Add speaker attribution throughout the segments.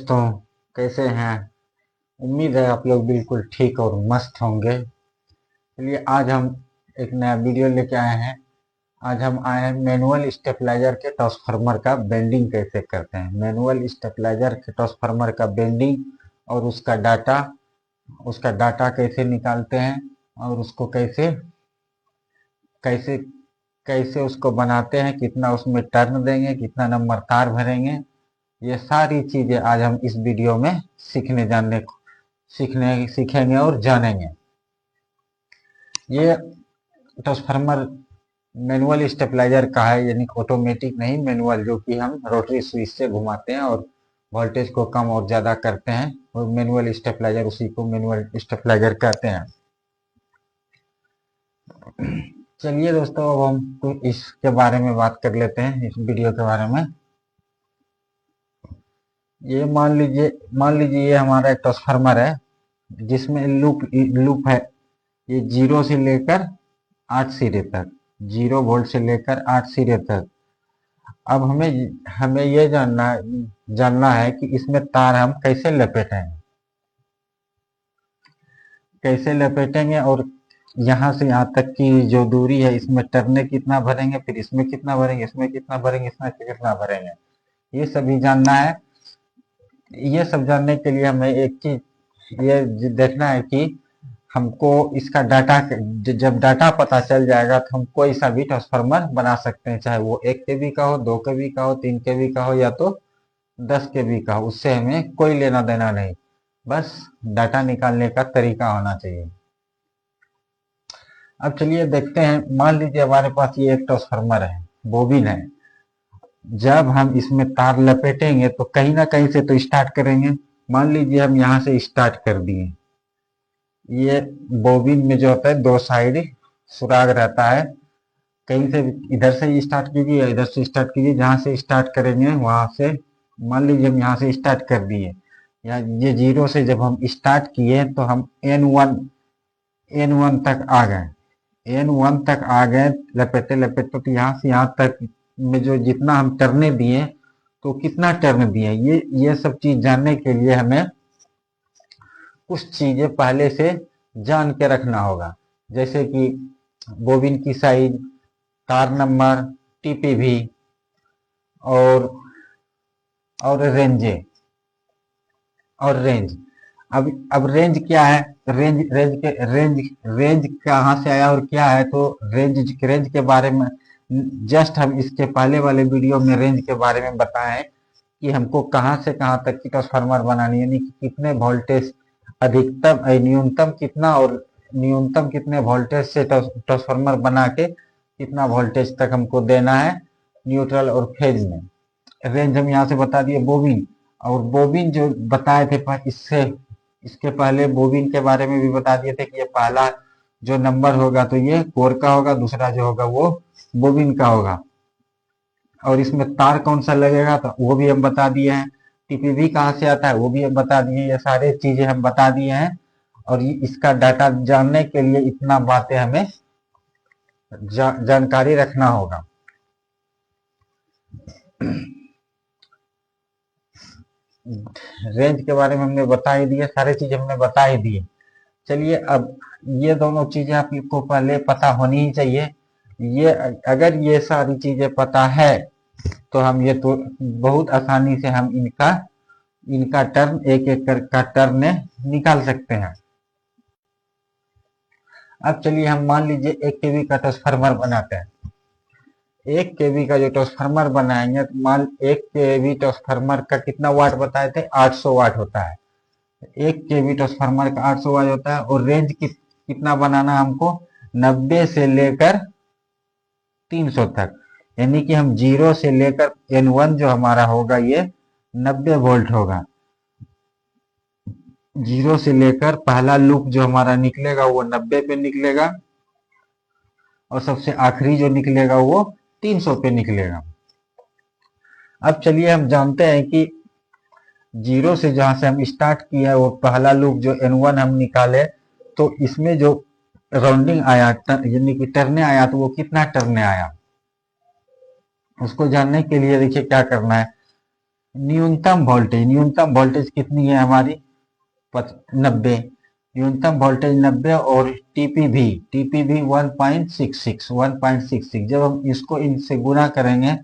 Speaker 1: दोस्तों, कैसे हैं? उम्मीद है आप लोग बिल्कुल ठीक और मस्त होंगे। चलिए आज हम एक नया वीडियो लेके आए हैं। आज हम आए हैं मैनुअल स्टेबलाइजर के ट्रांसफार्मर का बेंडिंग कैसे करते हैं। मैनुअल स्टेबलाइजर के ट्रांसफार्मर का बेंडिंग और उसका डाटा कैसे निकालते हैं और उसको कैसे कैसे कैसे उसको बनाते हैं, कितना उसमें टर्न देंगे, कितना नंबर तार भरेंगे, ये सारी चीजें आज हम इस वीडियो में सीखेंगे और जानेंगे। ये ट्रांसफार्मर मैनुअल स्टेबलाइजर का है, यानी ऑटोमेटिक नहीं, मैनुअल, जो कि हम रोटरी स्विच से घुमाते हैं और वोल्टेज को कम और ज्यादा करते हैं। और मैनुअल स्टेबलाइजर, उसी को मैनुअल स्टेबलाइजर कहते हैं। चलिए दोस्तों, अब हम तो इसके बारे में बात कर लेते हैं, इस वीडियो के बारे में। ये मान लीजिए ये हमारा एक ट्रांसफार्मर है जिसमें लूप है। ये 0 से लेकर 8 सिरे तक, 0 वोल्ट से लेकर 8 सिरे तक। अब हमें हमें ये जानना है कि इसमें तार हम कैसे लपेटेंगे और यहाँ से यहाँ तक की जो दूरी है, इसमें टर्ने कितना भरेंगे, फिर इसमें कितना भरेंगे, इसमें कितना भरेंगे, इसमें कितना भरेंगे, ये सभी जानना है। ये सब जानने के लिए हमें एक चीज ये देखना है कि हमको इसका डाटा, जब डाटा पता चल जाएगा तो हम कोई सा भी ट्रांसफार्मर बना सकते हैं, चाहे वो 1 केवी का हो, 2 केवी का हो, 3 केवी का हो या तो 10 केवी का हो। उससे हमें कोई लेना देना नहीं, बस डाटा निकालने का तरीका होना चाहिए। अब चलिए देखते हैं। मान लीजिए हमारे पास ये एक ट्रांसफार्मर है, बोबिन है। जब हम इसमें तार लपेटेंगे तो कहीं ना कहीं से तो स्टार्ट करेंगे। मान लीजिए हम यहाँ से स्टार्ट कर दिए। ये बोबिन में जो होता है, 2 साइड सुराग रहता है। कहीं से इधर से स्टार्ट कीजिए या इधर से स्टार्ट कीजिए, जहां से स्टार्ट करेंगे वहां से। मान लीजिए हम यहाँ से स्टार्ट कर दिए, या ये 0 से जब हम स्टार्ट किए तो हम N1 तक आ गए। N1 तक आ गए लपेटे लपेटे, तो यहाँ से यहाँ तक में जो जितना हम टर्ने दिए, तो कितना टर्न दिए, ये सब चीज जानने के लिए हमें कुछ चीजें पहले से जान के रखना होगा। जैसे कि बोबिन की साइज, तार नंबर, टीपीवी और रेंजे और रेंज। अब रेंज क्या है? रेंज कहाँ से आया और क्या है? तो रेंज के बारे में जस्ट हम इसके पहले वाले वीडियो में रेंज के बारे में बताए हैं कि हमको कहाँ से कहाँ तक की ट्रांसफार्मर बनानी है, यानी कि कितने वोल्टेज अधिकतम, न्यूनतम कितना और न्यूनतम कितने वोल्टेज से ट्रांसफार्मर बना के कितना वोल्टेज तक हमको देना है न्यूट्रल और फेज में। रेंज हम यहाँ से बता दिए। बोबिन, और बोबिन जो बताए थे इसके पहले बोबिन के बारे में भी बता दिए थे कि ये पहला जो नंबर होगा तो ये कोर का होगा, दूसरा जो होगा वो बोबिन का होगा। और इसमें तार कौन सा लगेगा तो वो भी हम बता दिए हैं। टीपीवी कहाँ से आता है वो भी हम बता दिए। ये सारे चीजें हम बता दिए हैं। और इसका डाटा जानने के लिए इतना बातें हमें जानकारी रखना होगा। रेंज के बारे में हमने बता ही दिए, सारी चीजें हमने बता ही दिए। चलिए अब ये दोनों चीजें आपको पहले पता होनी ही चाहिए। ये अगर ये सारी चीजें पता है तो हम ये तो बहुत आसानी से हम इनका टर्न, एक एक का टर्न निकाल सकते हैं। अब चलिए हम मान लीजिए 1 केवी का ट्रांसफार्मर बनाते हैं। 1 केवी का जो ट्रांसफार्मर बनाएंगे तो मान 1 केवी ट्रांसफार्मर का कितना वाट बताए थे? 800 वाट होता है। 1 केवी ट्रांसफार्मर का 800 वाट होता है। और रेंज कितना बनाना है हमको? 90 से लेकर 300 तक, यानी कि हम 0 से लेकर N1 जो हमारा होगा ये 90 वोल्ट होगा। 0 से लेकर पहला लूप जो हमारा निकलेगा वो 90 पे निकलेगा, और सबसे आखिरी जो निकलेगा वो 300 पे निकलेगा। अब चलिए हम जानते हैं कि 0 से जहां से हम स्टार्ट किया वो पहला लूप जो N1 हम निकाले, तो इसमें जो राउंडिंग आया, यानी कि टर्ने आया, तो वो कितना टर्ने आया, उसको जानने के लिए देखिए क्या करना है। न्यूनतम वोल्टेज कितनी है हमारी 90, न्यूनतम वोल्टेज 90 और टीपीवी 1.66 जब हम इसको इनसे गुना करेंगे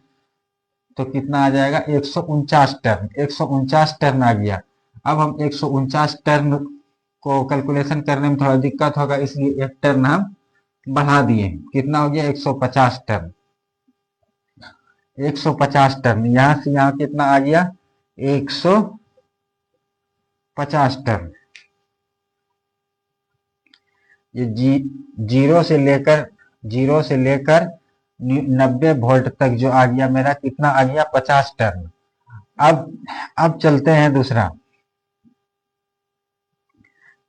Speaker 1: तो कितना आ जाएगा 149 टर्न आ गया। अब हम 149 टर्न को कैलकुलेशन करने में थोड़ा दिक्कत होगा, इसलिए एक टर्न हम बढ़ा दिए। कितना हो गया 150 टर्न। 150 टर्न यहां से यहां कितना आ गया 150 टर्न। ये जीरो से लेकर 90 वोल्ट तक जो आ गया मेरा कितना आ गया 50 टर्न। अब चलते हैं दूसरा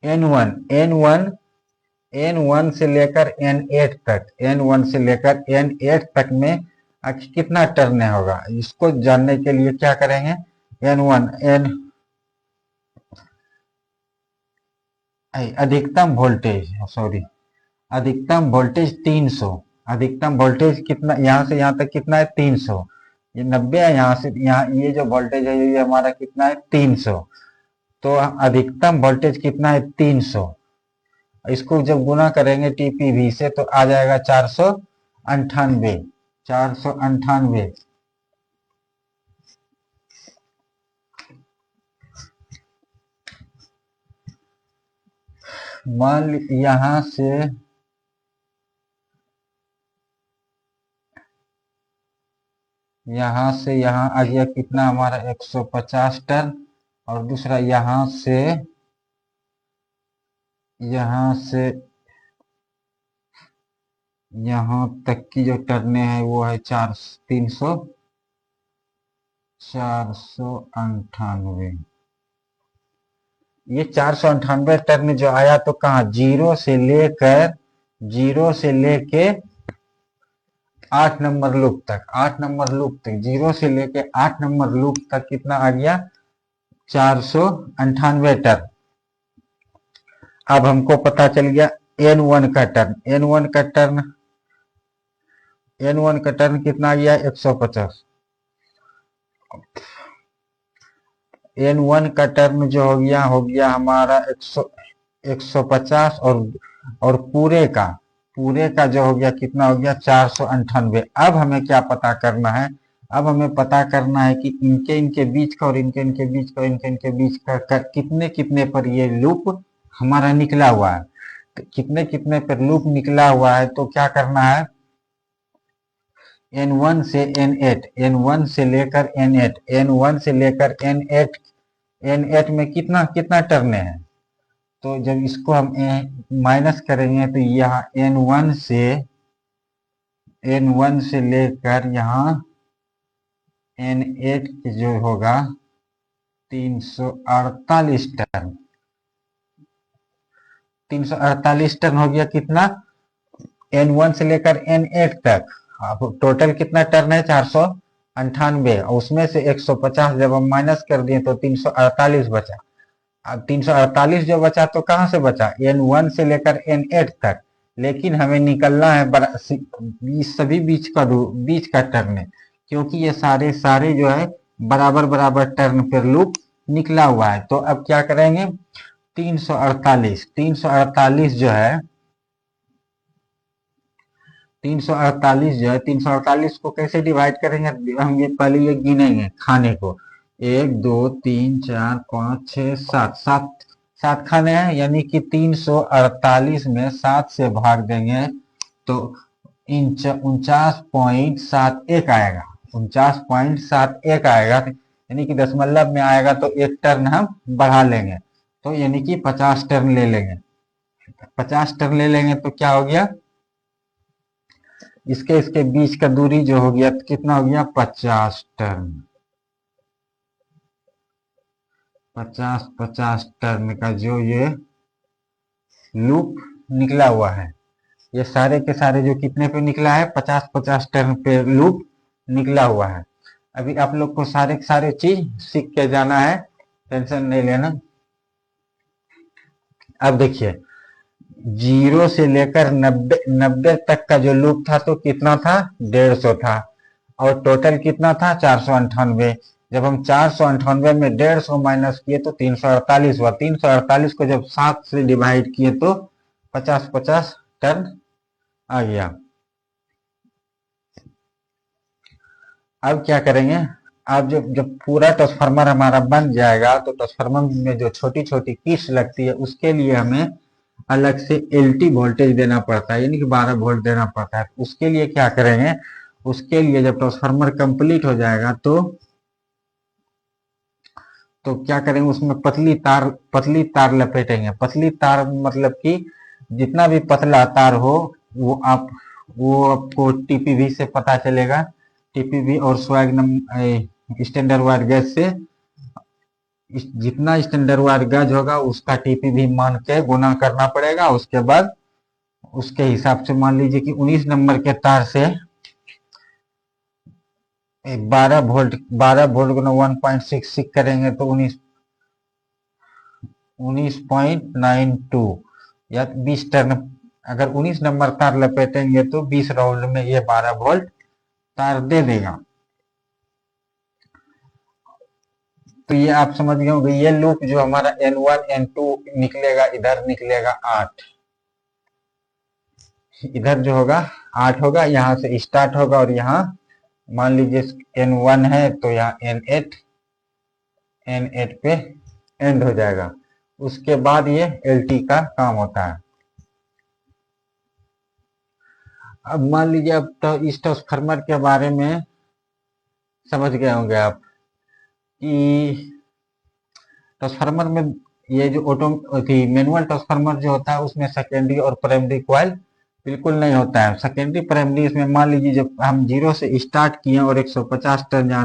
Speaker 1: N1 से लेकर N8 तक में आखिर कितना टर्न होगा, इसको जानने के लिए क्या करेंगे अधिकतम वोल्टेज 300। अधिकतम वोल्टेज कितना यहां से यहां तक कितना है 300, ये 90 है, यहां से यहाँ ये जो वोल्टेज है ये हमारा कितना है 300। तो अधिकतम वोल्टेज कितना है 300, इसको जब गुना करेंगे टीपीवी से तो आ जाएगा 498। मान यहां से यहां आ गया कितना हमारा 150 टन, और दूसरा यहां से यहां तक की जो टर्ने है वो है 498। ये 498 टर्न जो आया तो कहा जीरो से लेके 8 नंबर लूप तक, जीरो से लेके 8 नंबर लूप तक कितना आ गया 498 टर्न। अब हमको पता चल गया N1 का टर्न कितना आ गया 150। N1 का टर्न जो हो गया हमारा 150 और पूरे का जो हो गया कितना हो गया 498। अब हमें क्या पता करना है, अब हमें पता करना है कि इनके बीच का और इनके बीच का कितने पर ये लूप हमारा निकला हुआ है। तो कितने पर लूप निकला हुआ है तो क्या करना है N1 से लेकर N8 में कितना टर्ने हैं। तो जब इसको हम माइनस करेंगे तो यहाँ N1 से लेकर यहाँ N8 जो होगा 348 टर्न। 348 टर्न हो गया कितना N1 से लेकर N8 तक। अब टोटल कितना टर्न है 498, और उसमें से 150 जब हम माइनस कर दिए तो 348 बचा। अब 348 जो बचा तो कहां से बचा N1 से लेकर N8 तक, लेकिन हमें निकलना है सभी बीच का टर्न है, क्योंकि ये सारे जो है बराबर टर्न पर लूप निकला हुआ है। तो अब क्या करेंगे 348 जो है 348 को कैसे डिवाइड करेंगे, हम ये पहले ये गिनेंगे खाने को 1 2 3 4 5 6 7 खाने हैं, यानी कि 348 में 7 से भाग देंगे तो 49.71 आएगा। 49.71 आएगा, यानी कि दशमलव में आएगा तो एक टर्न हम बढ़ा लेंगे, तो यानी कि 50 टर्न ले लेंगे। 50 टर्न ले लेंगे तो क्या हो गया इसके बीच का दूरी जो हो गया कितना हो गया 50 टर्न। 50 टर्न का जो ये लूप निकला हुआ है, ये सारे के सारे जो कितने पे निकला है 50 टर्न पे लूप निकला हुआ है। अभी आप लोग को सारे के सारे चीज सीख के जाना है, टेंशन नहीं लेना। अब देखिए जीरो से लेकर 90 तक का जो लूप था तो कितना था 150 था, और टोटल कितना था 498। जब हम 498 में 150 माइनस किए तो 348 हुआ। 348 को जब 7 से डिवाइड किए तो 50-50 टन आ गया। अब क्या करेंगे, अब जब जब पूरा ट्रांसफार्मर हमारा बन जाएगा तो ट्रांसफार्मर में जो छोटी छोटी किट्स लगती है उसके लिए हमें अलग से एलटी वोल्टेज देना पड़ता है, यानी कि 12 वोल्ट देना पड़ता है। उसके लिए क्या करेंगे, उसके लिए जब ट्रांसफार्मर कंप्लीट हो जाएगा तो क्या करेंगे, उसमें पतली तार लपेटेंगे। पतली तार मतलब कि जितना भी पतला तार हो वो आपको टीपीवी से पता चलेगा। टीपीवी और स्वैग स्टैंडर्ड वायर गेज से जितना स्टैंडर्ड वायर गेज होगा उसका टीपीवी मान के गुना करना पड़ेगा। उसके बाद उसके हिसाब से मान लीजिए कि 19 नंबर के तार से 12 वोल्ट गुना 1.66 करेंगे तो 19.92 या 20 टर्न। अगर 19 नंबर तार लपेटेंगे तो 20 राउंड में ये 12 वोल्ट तार दे देगा। तो ये आप समझ गए होंगे। ये लूप जो हमारा N1 N2 निकलेगा, इधर निकलेगा 8, इधर जो होगा 8 होगा, यहाँ से स्टार्ट होगा और यहाँ मान लीजिए N1 है तो यहाँ N8 पे एंड हो जाएगा। उसके बाद ये LT का काम होता है। अब मान लीजिए अब तो इस ट्रांसफार्मर के बारे में समझ गए होंगे आप कि ट्रांसफार्मर में ये जो मैनुअल ट्रांसफार्मर जो होता है उसमें सेकेंडरी और प्राइमरी कॉइल बिल्कुल नहीं होता है। सेकेंडरी प्राइमरी इसमें मान लीजिए जब हम 0 से स्टार्ट किए और 150 टन या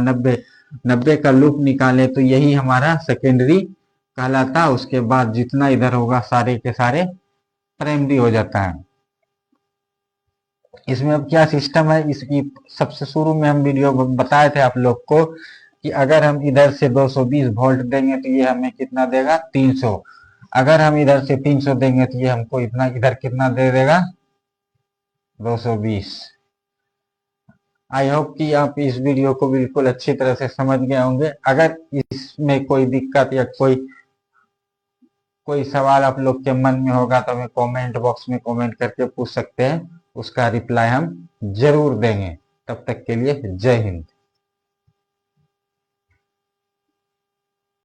Speaker 1: 90 का लूप निकाले तो यही हमारा सेकेंडरी कहलाता है। उसके बाद जितना इधर होगा सारे के सारे प्राइमरी हो जाता है। इसमें अब क्या सिस्टम है, इसकी सबसे शुरू में हम वीडियो बताए थे आप लोग को कि अगर हम इधर से 220 वोल्ट देंगे तो ये हमें कितना देगा, 300। अगर हम इधर से 300 देंगे तो ये हमको इतना इधर कितना दे देगा, 220। आई होप कि आप इस वीडियो को बिल्कुल अच्छी तरह से समझ गए होंगे। अगर इसमें कोई दिक्कत या कोई सवाल आप लोग के मन में होगा तो हमें कमेंट बॉक्स में कमेंट करके पूछ सकते हैं, उसका रिप्लाई हम जरूर देंगे। तब तक के लिए जय हिंद।